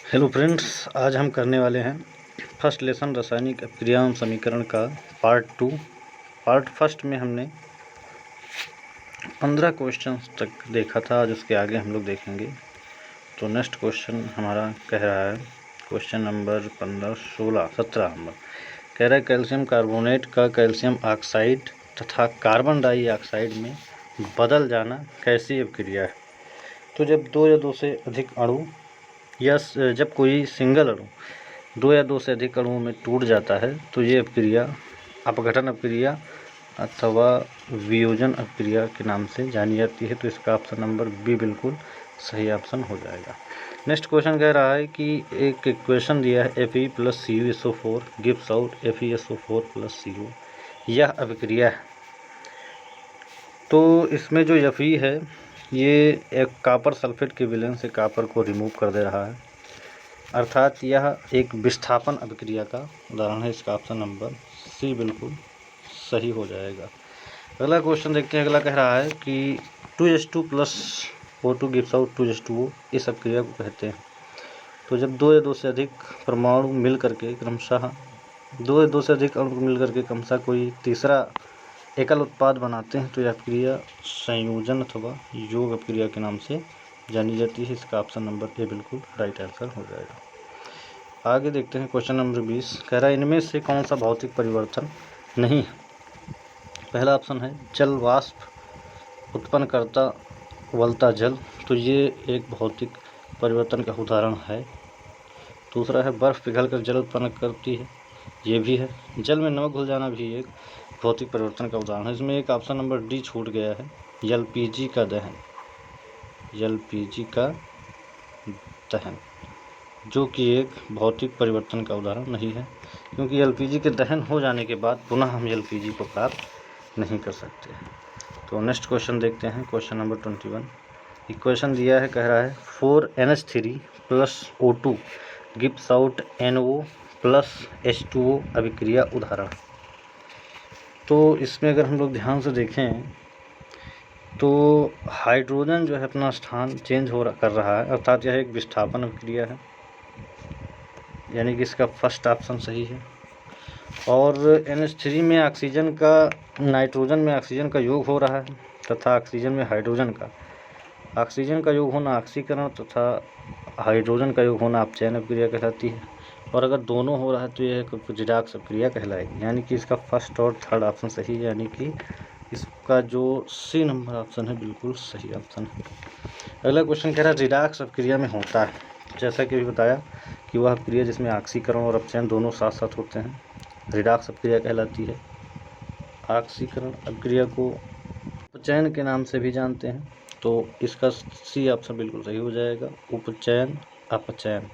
Hello friends, आज हम करने वाले हैं फर्स्ट लेसन रासायनिक अपक्रिया एवं समीकरण का पार्ट 2। पार्ट फर्स्ट में हमने 15 क्वेश्चंस तक देखा था। आज उसके आगे हम लोग देखेंगे। तो नेक्स्ट क्वेश्चन हमारा कह रहा है, क्वेश्चन नंबर 15, 16, 17 नंबर कह रहा है कैल्शियम कार्बोनेट का कैल्शियम ऑक्साइड तथा कार्बन डाइऑक्साइड में बदल जाना कैसी अपक्रिया है। तो जब दो या दो से अधिक अणु या जब कोई सिंगल अणु दो या दो से अधिक अणुओं में टूट जाता है तो ये अपक्रिया अपघटन अपक्रिया अथवा वियोजन अपक्रिया के नाम से जानी जाती है। तो इसका ऑप्शन नंबर बी बिल्कुल सही ऑप्शन हो जाएगा। नेक्स्ट क्वेश्चन कह रहा है कि एक इक्वेशन दिया है Fe + CuSO4 gives out FeSO4 + CO। यह अपक्रिया है। तो इसमें जो Fe है ये एक कापर सल्फेट के विलयन से कापर को रिमूव कर दे रहा है, अर्थात यह एक विस्थापन अपक्रिया का उदाहरण है। इसका ऑप्शन नंबर सी बिल्कुल सही हो जाएगा। अगला क्वेश्चन देखते हैं। अगला कह रहा है कि 2s2 + O2 gives out 2s2O। इस अपक्रिया को कहते हैं। तो जब दो या दो से अधिक परमाणु मिल करके क्रमशः दो या दो से अधिक अणु मिल करके क्रमशः कोई तीसरा एकल उत्पाद बनाते हैं तो यह अपक्रिया संयोजन अथवा योग अपक्रिया के नाम से जानी जाती है। इसका ऑप्शन नंबर ए बिल्कुल राइट आंसर हो जाएगा। आगे देखते हैं। क्वेश्चन नंबर 20 कह रहा है इनमें से कौन सा भौतिक परिवर्तन नहीं है। पहला ऑप्शन है जल वाष्प उत्पन्न करता उबलता जल, तो ये एक भौतिक परिवर्तन का उदाहरण है। दूसरा है बर्फ़ पिघलकर जल उत्पन्न करती है, ये भी है। जल में नमक घुल जाना भी एक भौतिक परिवर्तन का उदाहरण है। इसमें एक ऑप्शन नंबर डी छूट गया है, एलपीजी का दहन। एलपीजी का दहन जो कि एक भौतिक परिवर्तन का उदाहरण नहीं है, क्योंकि एलपीजी के दहन हो जाने के बाद पुनः हम एलपीजी को प्राप्त नहीं कर सकते। तो नेक्स्ट क्वेश्चन देखते हैं। क्वेश्चन नंबर 21 इक्वेशन दिया है, कह रहा है 4NH3 + O2 gives out NO + H2O अभिक्रिया उदाहरण। तो इसमें अगर हम लोग ध्यान से देखें तो हाइड्रोजन जो है अपना स्थान चेंज कर रहा है, अर्थात यह एक विस्थापन अभिक्रिया है, यानी कि इसका फर्स्ट ऑप्शन सही है। और NH3 में ऑक्सीजन का नाइट्रोजन में ऑक्सीजन का योग हो रहा है तथा ऑक्सीजन में हाइड्रोजन का योग होना ऑक्सीकरण तथा हाइड्रोजन का योग होना अपचयन अपक्रिया कहलाती है। और अगर दोनों हो रहा है तो यह एक रिडॉक्स अपक्रिया कहलाएगी, यानी कि इसका फर्स्ट और थर्ड ऑप्शन सही है, यानी कि इसका जो सी नंबर ऑप्शन है बिल्कुल सही ऑप्शन है। अगला क्वेश्चन कह रहा है रिडॉक्स अपक्रिया में होता है, जैसा कि अभी बताया कि वह अपक्रिया जिसमें ऑक्सीकरण और अपचयन दोनों साथ साथ होते हैं रिडॉक्स अपक्रिया कहलाती है। ऑक्सीकरण अपक्रिया को उपचयन के नाम से भी जानते हैं, तो इसका सी ऑप्शन बिल्कुल सही हो जाएगा। उपचयन अपचयन,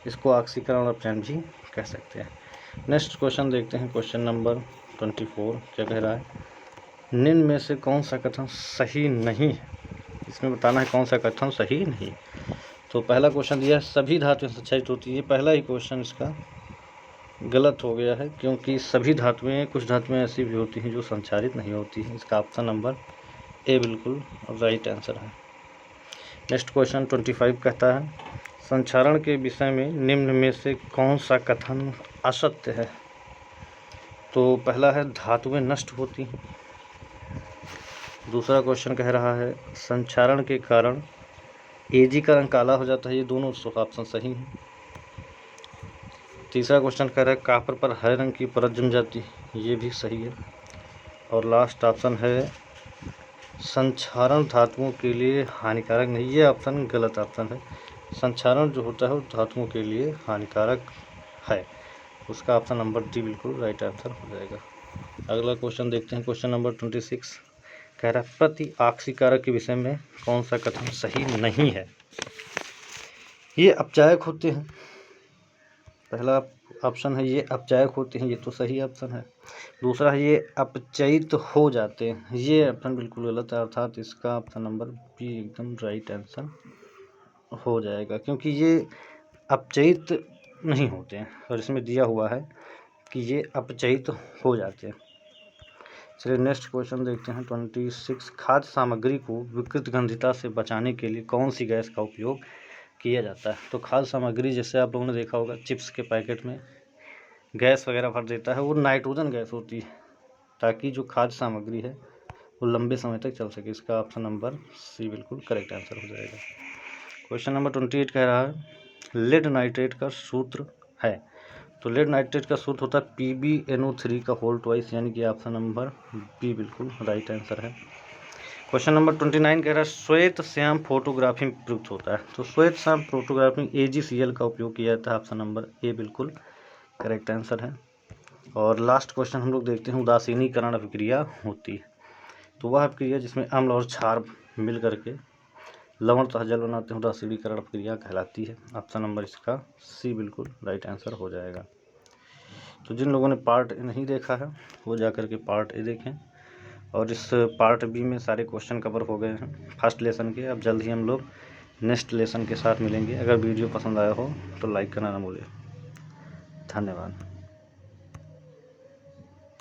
इसको ऑक्सीकरण और अपचयन भी कह सकते हैं। नेक्स्ट क्वेश्चन देखते हैं। क्वेश्चन नंबर 24 क्या कह रहा है, निम्न में से कौन सा कथन सही नहीं है। इसमें बताना है कौन सा कथन सही नहीं। तो पहला क्वेश्चन दिया है सभी धातुएं संचारित होती है। पहला ही क्वेश्चन इसका गलत हो गया है, क्योंकि सभी धातुएं, कुछ धातुएं ऐसी भी होती हैं जो संचारित नहीं होती हैं। इसका ऑप्शन नंबर ए बिल्कुल राइट आंसर है। नेक्स्ट क्वेश्चन 25 कहता है संचारण के विषय में निम्न में से कौन सा कथन असत्य है। तो पहला है धातुएं नष्ट होती हैं। दूसरा क्वेश्चन कह रहा है संचारण के कारण Ag का रंग काला हो जाता है, ये दोनों ऑप्शन सही हैं। तीसरा क्वेश्चन कह रहा है कापर पर हरे रंग की परत जम जाती है, ये भी सही है। और लास्ट ऑप्शन है संचारण धातुओं के लिए हानिकारक नहीं, ये ऑप्शन गलत ऑप्शन है। संचारण जो होता है वो धातुओं के लिए हानिकारक है, उसका ऑप्शन नंबर डी बिल्कुल राइट आंसर हो जाएगा। अगला क्वेश्चन देखते हैं। क्वेश्चन नंबर 26 कह रहा है प्रति ऑक्सीकारक के विषय में कौन सा कथन सही नहीं है। ये अपचायक होते हैं, पहला ऑप्शन है ये अपचायक होते हैं, ये तो सही ऑप्शन है। दूसरा है ये अपचयित हो जाते हैं, ये ऑप्शन बिल्कुल गलत है, अर्थात इसका ऑप्शन नंबर बी एकदम राइट आंसर हो जाएगा, क्योंकि ये अपचयित नहीं होते हैं और इसमें दिया हुआ है कि ये अपचयित हो जाते हैं। चलिए नेक्स्ट क्वेश्चन देखते हैं। 26 खाद्य सामग्री को विकृत गंधिता से बचाने के लिए कौन सी गैस का उपयोग किया जाता है। तो खाद्य सामग्री जैसे आप लोगों ने देखा होगा चिप्स के पैकेट में गैस वगैरह भर देता है, वो नाइट्रोजन गैस होती है, ताकि जो खाद्य सामग्री है वो लंबे समय तक चल सके। इसका ऑप्शन नंबर सी बिल्कुल करेक्ट आंसर हो जाएगा। क्वेश्चन नंबर 28 कह रहा है लेड नाइट्रेट का सूत्र है। तो लेड नाइट्रेट का सूत्र होता है PbNO3 का होल ट्वाइस, यानी कि ऑप्शन नंबर बी बिल्कुल राइट आंसर है। क्वेश्चन नंबर 29 कह रहा है श्वेत श्याम फोटोग्राफी में प्रयुक्त होता है। तो श्वेत श्याम फोटोग्राफी में AgCl का उपयोग किया जाता है, ऑप्शन नंबर ए बिल्कुल करेक्ट आंसर है। और लास्ट क्वेश्चन हम लोग देखते हैं उदासीनीकरण अभिक्रिया होती है। तो वह अभिक्रिया जिसमें अम्ल और क्षार मिल करके लवण तथा जल बनाते हैं, उदासीनीकरण अभिक्रिया कहलाती है। ऑप्शन नंबर इसका सी बिल्कुल राइट आंसर हो जाएगा। तो जिन लोगों ने पार्ट ए नहीं देखा है वो जा कर के पार्ट ए देखें, और इस पार्ट बी में सारे क्वेश्चन कवर हो गए हैं फर्स्ट लेसन के। अब जल्द ही हम लोग नेक्स्ट लेसन के साथ मिलेंगे। अगर वीडियो पसंद आया हो तो लाइक करना ना भूलें। धन्यवाद।